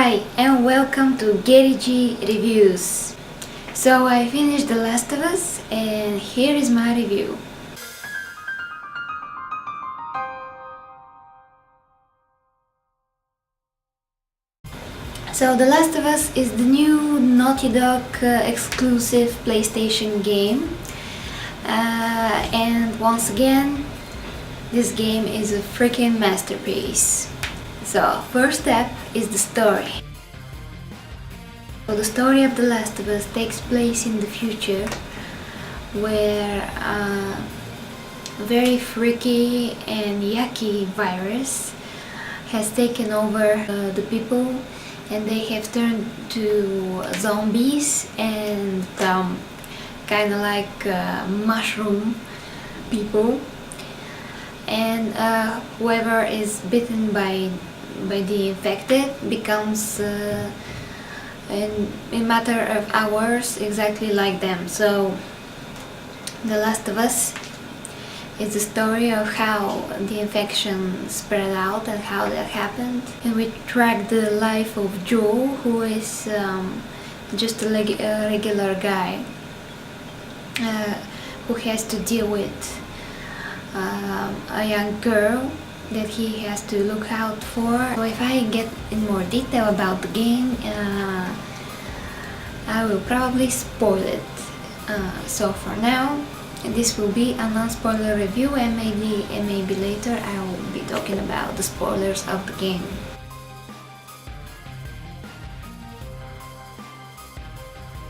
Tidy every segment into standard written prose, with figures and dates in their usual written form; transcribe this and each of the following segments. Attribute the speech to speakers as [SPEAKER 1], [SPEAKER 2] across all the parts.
[SPEAKER 1] Hi and welcome to GeriG Reviews. So I finished The Last of Us and here is my review. So The Last of Us is the new Naughty Dog exclusive PlayStation game, and once again this game is a freaking masterpiece. So first step is the story. So the story of The Last of Us takes place in the future, where a very freaky and yucky virus has taken over the people, and they have turned to zombies and kind of like mushroom people, and whoever is bitten by the infected becomes in a matter of hours exactly like them. So The Last of Us is the story of how the infection spread out and how that happened, and we track the life of Joel, who is just a regular guy who has to deal with a young girl that he has to look out for. So if I get in more detail about the game, I will probably spoil it. So for now, this will be a non-spoiler review, and maybe later I will be talking about the spoilers of the game.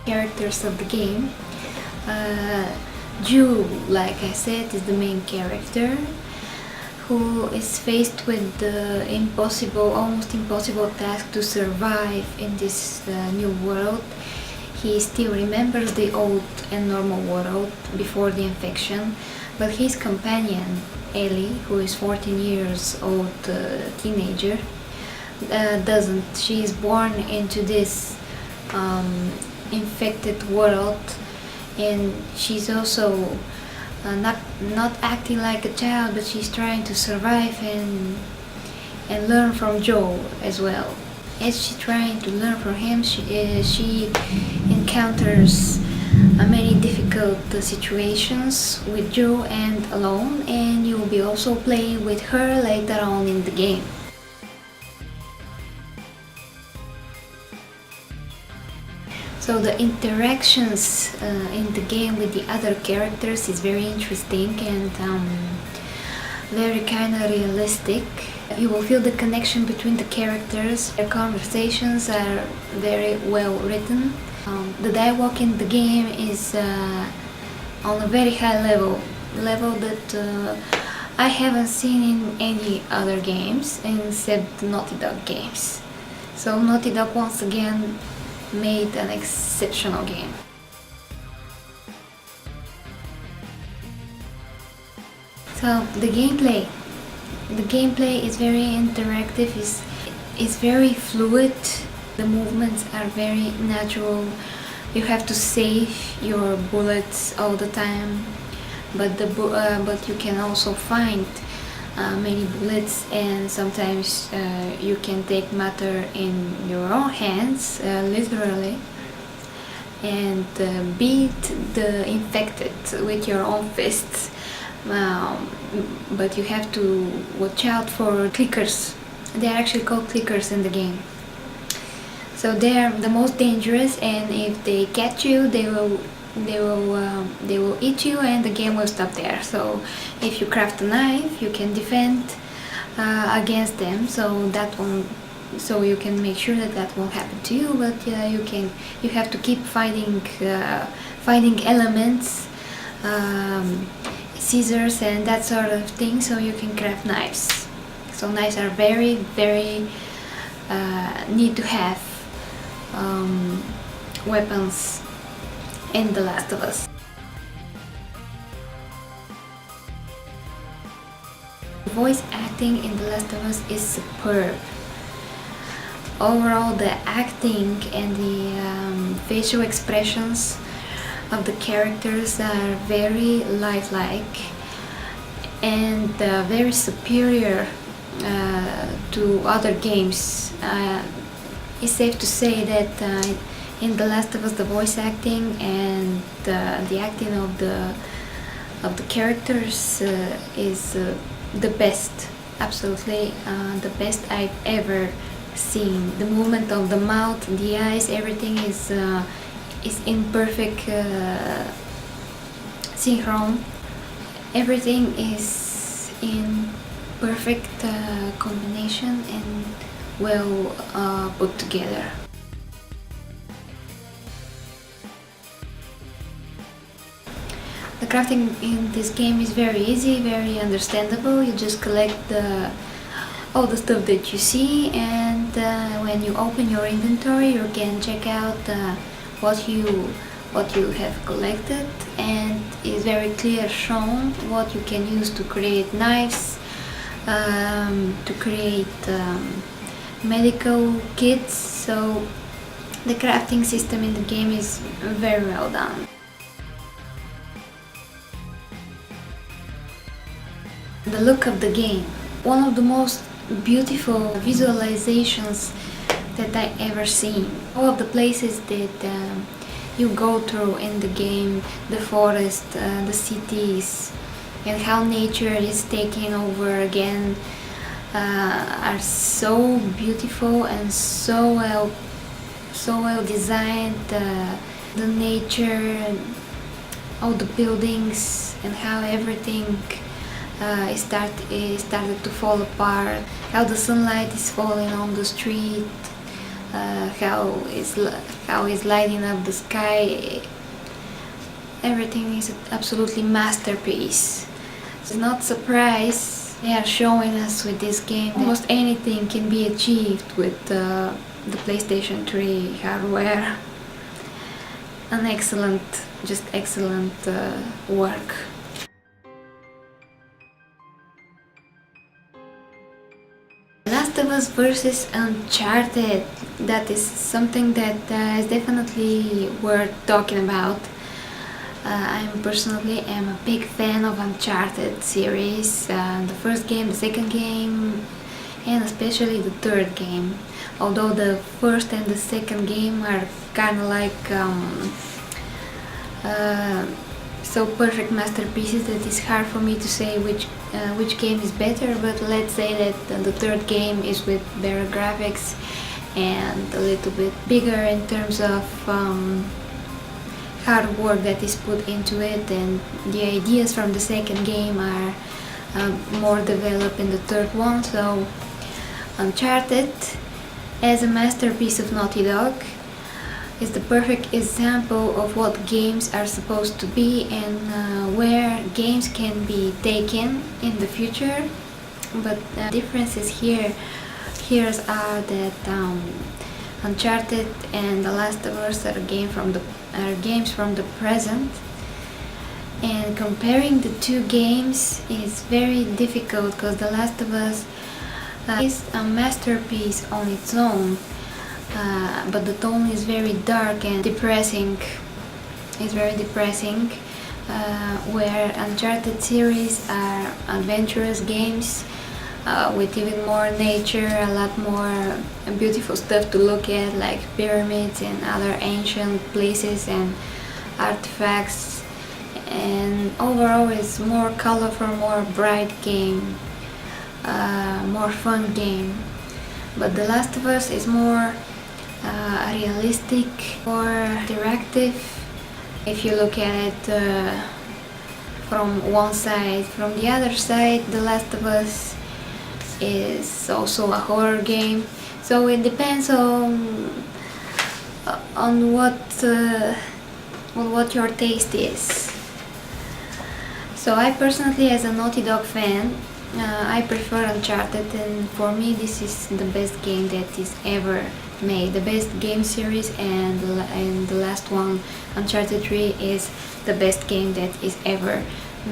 [SPEAKER 1] Characters of the game. Joel, like I said, is the main character, who is faced with the almost impossible task to survive in this new world. He still remembers the old and normal world before the infection, but his companion, Ellie, who is 14 years old teenager, doesn't. She is born into this infected world, and she's also not acting like a child, but she's trying to survive and learn from Joel as well. As she's trying to learn from him, she encounters many difficult situations with Joel and alone, and you will be also playing with her later on in the game. So the interactions in the game with the other characters is very interesting and very kind of realistic. You will feel the connection between the characters. Their conversations are very well written. The dialogue in the game is on a very high level that I haven't seen in any other games except Naughty Dog games. So Naughty Dog once again made an exceptional game. So the gameplay is very interactive, is very fluid. The movements are very natural. You have to save your bullets all the time, but you can also find many bullets, and sometimes you can take matter in your own hands, literally, and beat the infected with your own fists. But you have to watch out for clickers. They are actually called clickers in the game. So they are the most dangerous, and if they catch you, they will eat you, and the game will stop there. So if you craft a knife, you can defend against them. So you can make sure that won't happen to you. But you have to keep finding elements, scissors and that sort of thing, so you can craft knives. So knives are very need to have weapons in The Last of Us. Voice acting in The Last of Us is superb. Overall, the acting and the facial expressions of the characters are very lifelike and very superior to other games. it's safe to say that in The Last of Us the voice acting and the acting of the characters is the best, absolutely the best I've ever seen. The movement of the mouth, the eyes, everything is in perfect synchron. Everything is in perfect combination and well put together. The crafting in this game is very easy, very understandable. You just collect all the stuff that you see, and when you open your inventory you can check out what you have collected, and it's very clear shown what you can use to create knives, to create medical kits. So the crafting system in the game is very well done. The look of the game, one of the most beautiful visualizations that I ever seen. All of the places that you go through in the game, the forest, the cities, and how nature is taking over again, are so beautiful and so well designed. The nature, all the buildings, and how everything started to fall apart, how the sunlight is falling on the street, how it's lighting up the sky. Everything is absolutely masterpiece. It's not surprise they are showing us with this game almost anything can be achieved with the PlayStation 3 hardware. An excellent, just excellent work. Last of Us versus Uncharted, that is something that is definitely worth talking about. I personally am a big fan of Uncharted series, the first game, the second game, and especially the third game. Although the first and the second game are kind of like so perfect masterpieces that it's hard for me to say which game is better, but let's say that the third game is with better graphics and a little bit bigger in terms of hard work that is put into it, and the ideas from the second game are more developed in the third one. So Uncharted, as a masterpiece of Naughty Dog, is the perfect example of what games are supposed to be and where games can be taken in the future. But differences here are that Uncharted and The Last of Us are games from the present, and comparing the two games is very difficult because The Last of Us is a masterpiece on its own. But the tone is very dark and depressing. It's very depressing, where Uncharted series are adventurous games with even more nature, a lot more beautiful stuff to look at, like pyramids and other ancient places and artifacts. And overall, it's more colorful, more bright game, more fun game. But The Last of Us is more realistic or interactive. If you look at it from one side, from the other side, The Last of Us is also a horror game. So it depends on what your taste is. So I personally, as a Naughty Dog fan, I prefer Uncharted, and for me this is the best game that is ever made, the best game series, and the last one, Uncharted 3, is the best game that is ever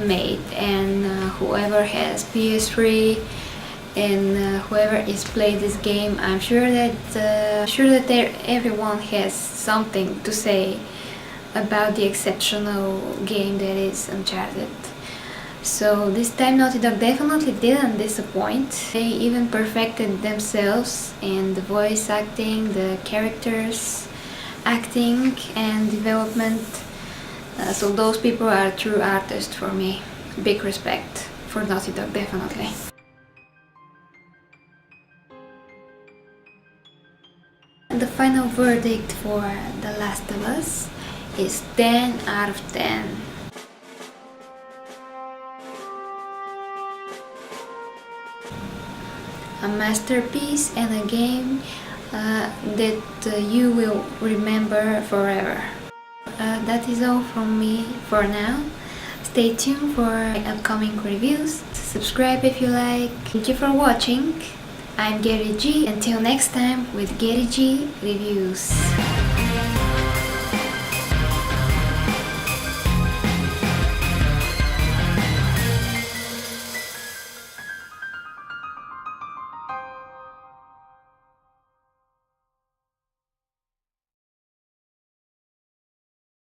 [SPEAKER 1] made. And whoever has PS3 and whoever is played this game, I'm sure that everyone has something to say about the exceptional game that is Uncharted. So this time Naughty Dog definitely didn't disappoint. They even perfected themselves in the voice acting, the characters acting and development. So those people are true artists for me. Big respect for Naughty Dog, definitely. The final verdict for The Last of Us is 10 out of 10. A masterpiece and a game that you will remember forever. That is all from me for now. Stay tuned for upcoming reviews. Subscribe if you like. Thank you for watching. I'm GeriG. Until next time with GeriG Reviews.